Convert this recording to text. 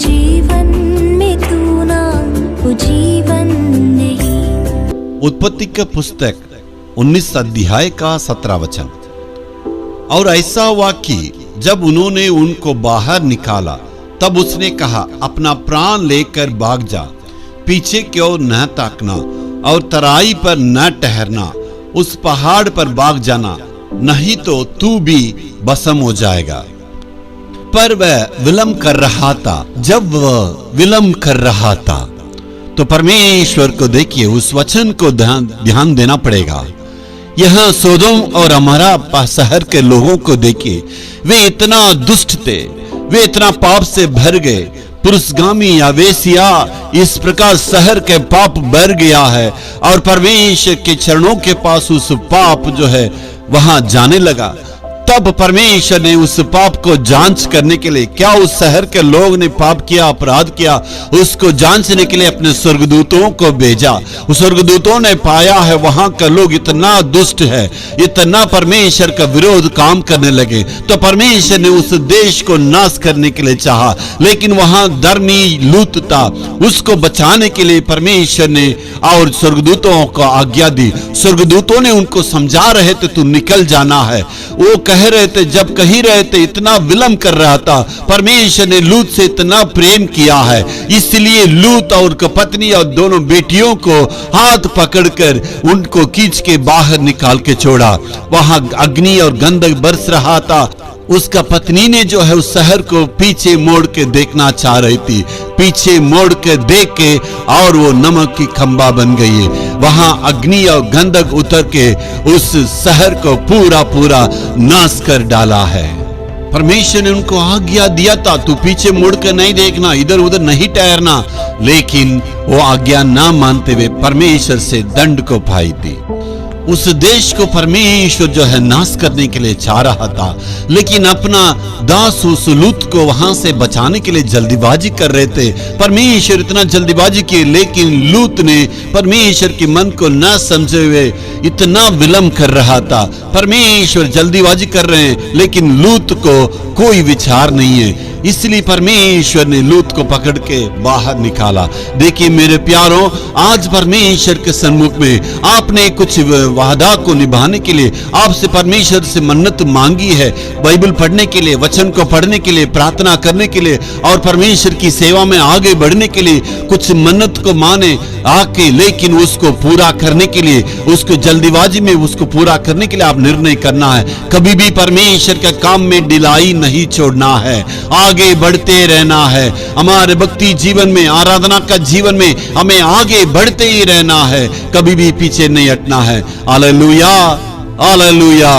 जीवन में तू ना वो जीवन नहीं। उत्पत्ति का पुस्तक 19 अध्याय का 17 वचन। और ऐसा हुआ कि जब उन्होंने उनको बाहर निकाला तब उसने कहा, अपना प्राण लेकर भाग जा, पीछे की ओर न ताकना और तराई पर न ठहरना, उस पहाड़ पर भाग जाना, नहीं तो तू भी भस्म हो जाएगा। पर वह विलंब कर रहा था। जब वह विलंब कर रहा था तो परमेश्वर को देखिए, उस वचन को ध्यान देना पड़ेगा। यह सोदोम और अमोरा शहर के लोगों को देखिए, वे इतना दुष्ट थे, वे इतना पाप से भर गए, पुरुषगामी या वेश्या, इस प्रकार शहर के पाप भर गया है और परमेश्वर के चरणों के पास उस पाप जो है वहां जाने लगा। तब परमेश्वर ने उस पाप को जांच करने के लिए, क्या उस शहर के लोग ने पाप किया, अपराध किया, उसको जांचने के लिए अपने स्वर्गदूतों को भेजा। उस स्वर्गदूतों ने पाया है वहां का लोग इतना दुष्ट है, इतना परमेश्वर का विरोध काम करने लगे, तो परमेश्वर ने उस देश को नाश करने के लिए चाहा। लेकिन वहां धर्मी लूत था, उसको बचाने के लिए परमेश्वर ने और स्वर्गदूतों को आज्ञा दी। स्वर्गदूतों ने उनको समझा रहे थे तू निकल जाना है, वो कह रहे थे, जब कहीं रहे थे इतना विलंब कर रहा था। परमेश्वर ने लूत से इतना प्रेम किया है, इसलिए लूत और पत्नी और दोनों बेटियों को हाथ पकड़कर उनको खींच के बाहर निकाल के छोड़ा। वहां अग्नि और गंधक बरस रहा था। उसका पत्नी ने जो है उस शहर को पीछे मोड़ के देखना चाह रही थी, पीछे मोड़ के देख के और वो नमक की खंबा बन गई है। वहां अग्नि और गंधक उतर के उस शहर को पूरा पूरा नाश कर डाला है। परमेश्वर ने उनको आज्ञा दिया था, तू पीछे मुड़ कर नहीं देखना, इधर उधर नहीं ठहरना, लेकिन वो आज्ञा ना मानते हुए परमेश्वर से दंड को पाई थी। उस देश को परमेश्वर जो है नाश करने के लिए चाह रहा था, लेकिन अपना दास उस लूत को वहां से बचाने के लिए जल्दीबाजी कर रहे थे। परमेश्वर इतना जल्दीबाजी की, लेकिन लूत ने परमेश्वर के मन को न समझे हुए इतना विलंब कर रहा था। परमेश्वर जल्दीबाजी कर रहे हैं, लेकिन लूत को कोई विचार नहीं है, इसलिए परमेश्वर ने लूत को पकड़ के बाहर निकाला। देखिए मेरे प्यारों, आज परमेश्वर के सन्मुख में आपने कुछ वादा को निभाने के लिए आपसे परमेश्वर से मन्नत मांगी है, बाइबल पढ़ने के लिए, वचन को पढ़ने के लिए, प्रार्थना करने के लिए और परमेश्वर की सेवा में आगे बढ़ने के लिए कुछ मन्नत को माने आके, लेकिन उसको पूरा करने के लिए, उसको जल्दीबाजी में उसको पूरा करने के लिए आप निर्णय करना है। कभी भी परमेश्वर के काम में ढिलाई नहीं छोड़ना है, आगे बढ़ते रहना है। हमारे भक्ति जीवन में, आराधना का जीवन में हमें आगे बढ़ते ही रहना है, कभी भी पीछे नहीं हटना है। Hallelujah, hallelujah.